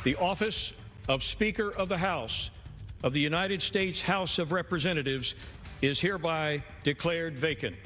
The office of Speaker of the House of the United States House of Representatives is hereby declared vacant.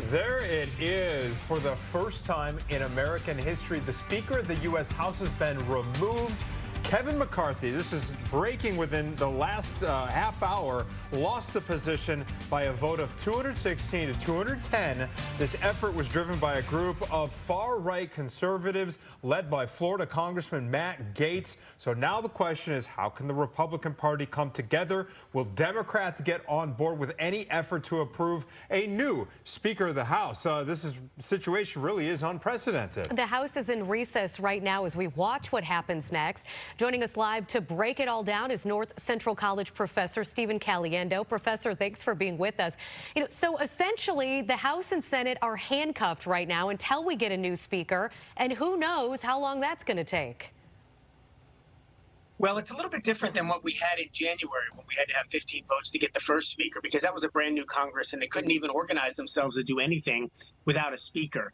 There it is. For the first time in American history, the Speaker of the U.S. House has been removed. Kevin McCarthy, this is breaking within the last half hour, lost the position by a vote of 216 to 210. This effort was driven by a group of far-right conservatives led by Florida Congressman Matt Gaetz. So now the question is, how can the Republican Party come together? Will Democrats get on board with any effort to approve a new Speaker of the House? This situation really is unprecedented. The House is in recess right now as we watch what happens next. Joining us live to break it all down is North Central College professor Stephen Caliendo. Professor, thanks for being with us. So essentially, the House and Senate are handcuffed right now until we get a new speaker, and who knows how long that's going to take. Well, it's a little bit different than what we had in January when we had to have 15 votes to get the first speaker, because that was a brand new Congress and they couldn't even organize themselves to do anything without a speaker.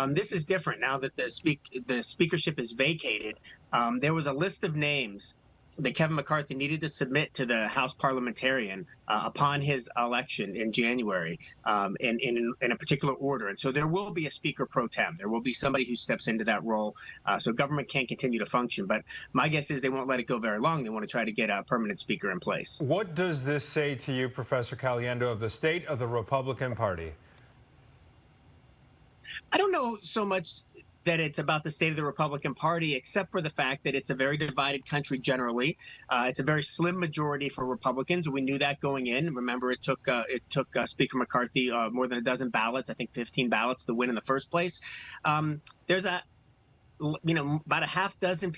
This is different now that the speakership is vacated. There was a list of names that Kevin McCarthy needed to submit to the House parliamentarian upon his election in January in a particular order. And so there will be a speaker pro tem. There will be somebody who steps into that role so government can't continue to function. But my guess is they won't let it go very long. They want to try to get a permanent speaker in place. What does this say to you, Professor Caliendo, of the state of the Republican Party? I don't know so much that it's about the state of the Republican Party, except for the fact that it's a very divided country generally. It's a very slim majority for Republicans. We knew that going in. Remember, it took Speaker McCarthy more than a dozen ballots, I think 15 ballots, to win in the first place. There's about a half dozen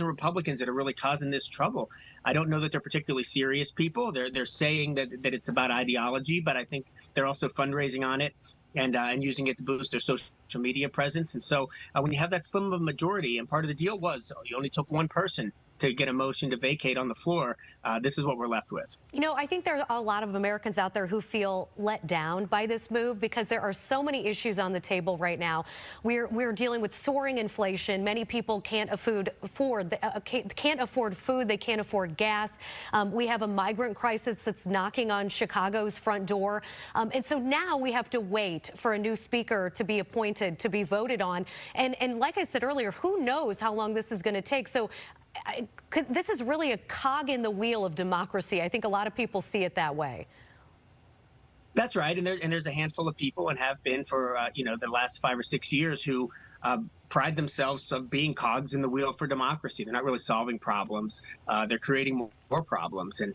Republicans that are really causing this trouble. I don't know that they're particularly serious people. They're saying that it's about ideology, but I think they're also fundraising on it and using it to boost their social media presence. And so when you have that slim of a majority, and part of the deal was you only took one person to get a motion to vacate on the floor, this is what we're left with. I think there are a lot of Americans out there who feel let down by this move because there are so many issues on the table right now. We're dealing with soaring inflation. Many people can't afford food. They can't afford gas. We have a migrant crisis that's knocking on Chicago's front door. And so now we have to wait for a new speaker to be appointed, to be voted on. And like I said earlier, who knows how long this is going to take. So this is really a cog in the wheel of democracy. I think a lot of people see it that way. That's right, and there's a handful of people, and have been for the last 5 or 6 years, who pride themselves of being cogs in the wheel for democracy. They're not really solving problems. They're creating more problems, and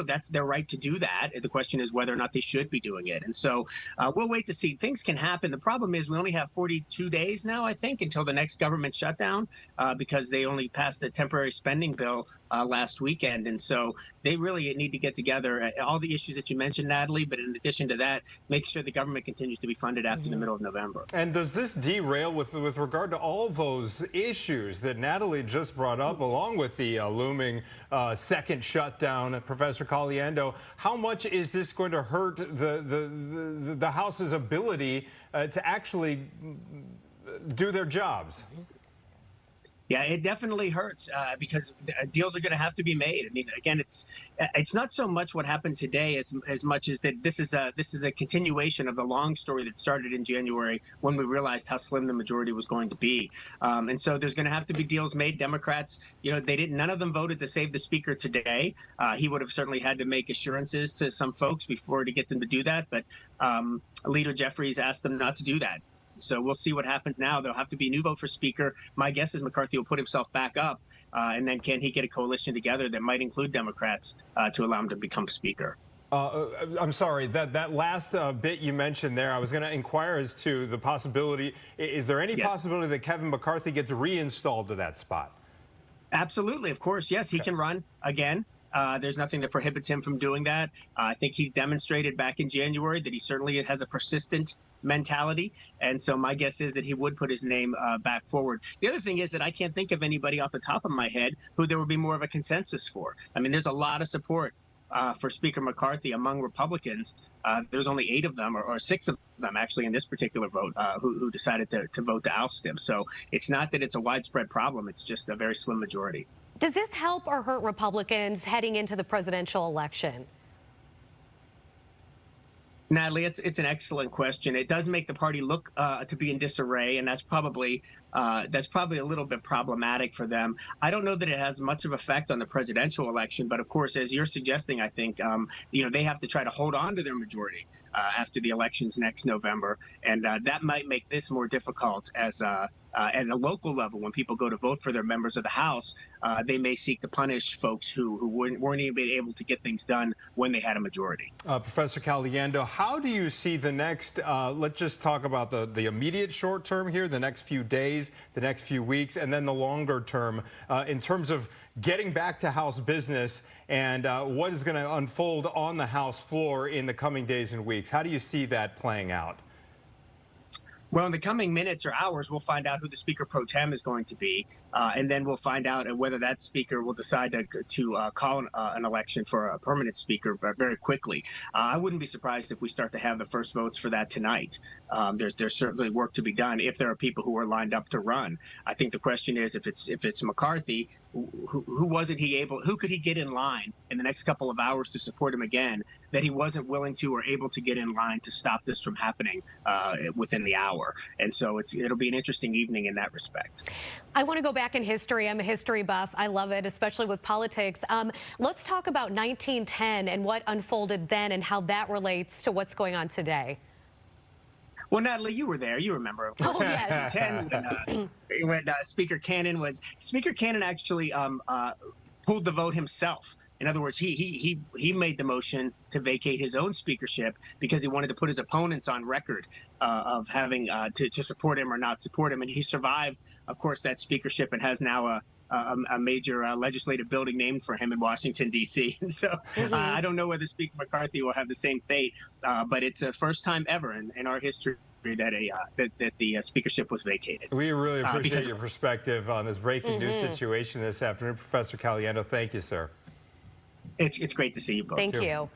that's their right to do that. The question is whether or not they should be doing it. And so we'll wait to see. Things can happen. The problem is we only have 42 days now, I think, until the next government shutdown, because they only passed the temporary spending bill last weekend. And so they really need to get together all the issues that you mentioned, Natalie, but in addition to that, make sure the government continues to be funded after the middle of November. And does this derail with regard to all those issues that Natalie just brought up, along with the looming second shutdown, Professor Caliendo? How much is this going to hurt the House's ability to actually do their jobs? Yeah, it definitely hurts because deals are going to have to be made. I mean, again, it's not so much what happened today as much as that this is a continuation of the long story that started in January when we realized how slim the majority was going to be. And so there's going to have to be deals made. Democrats, none of them voted to save the speaker today. He would have certainly had to make assurances to some folks before to get them to do that. But Leader Jeffries asked them not to do that. So we'll see what happens now. There'll have to be a new vote for speaker. My guess is McCarthy will put himself back up. And then can he get a coalition together that might include Democrats to allow him to become speaker? I'm sorry, that last bit you mentioned there, I was going to inquire as to the possibility. Is there any possibility that Kevin McCarthy gets reinstalled to that spot? Absolutely. Of course. Yes, he can run again. There's nothing that prohibits him from doing that. I think he demonstrated back in January that he certainly has a persistent mentality. And so my guess is that he would put his name back forward. The other thing is that I can't think of anybody off the top of my head who there would be more of a consensus for. I mean, there's a lot of support for Speaker McCarthy among Republicans. There's only 8 of them, or 6 of them actually in this particular vote, who decided to vote to oust him. So it's not that it's a widespread problem. It's just a very slim majority. Does this help or hurt Republicans heading into the presidential election? Natalie, it's an excellent question. It does make the party look to be in disarray, and that's probably a little bit problematic for them. I don't know that it has much of effect on the presidential election, but of course, as you're suggesting, I think they have to try to hold on to their majority after the elections next November, and that might make this more difficult as at a local level. When people go to vote for their members of the House, they may seek to punish folks who weren't even able to get things done when they had a majority. Professor Caliendo, how do you see the next, let's just talk about the immediate short term here, the next few days, the next few weeks, and then the longer term in terms of getting back to House business and what is going to unfold on the House floor in the coming days and weeks? How do you see that playing out? Well, in the coming minutes or hours, we'll find out who the Speaker pro tem is going to be, and then we'll find out whether that Speaker will decide to call an election for a permanent Speaker very quickly. I wouldn't be surprised if we start to have the first votes for that tonight. There's certainly work to be done if there are people who are lined up to run. I think the question is if it's McCarthy, who could he get in line in the next couple of hours to support him again that he wasn't willing to or able to get in line to stop this from happening within the hour. And so it'll be an interesting evening in that respect. I want to go back in history. I'm a history buff. I love it, especially with politics. Let's talk about 1910 and what unfolded then and how that relates to what's going on today. Well, Natalie, you were there. You remember, of course. Oh, yes. 10 when Speaker Cannon actually pulled the vote himself. In other words, he made the motion to vacate his own speakership because he wanted to put his opponents on record of having to support him or not support him. And he survived, of course, that speakership and has now a major legislative building named for him in Washington, D.C. And so I don't know whether Speaker McCarthy will have the same fate, but it's the first time ever in our history that the speakership was vacated. We really appreciate your perspective on this breaking news situation this afternoon. Professor Caliendo, thank you, sir. It's great to see you both. Thank you.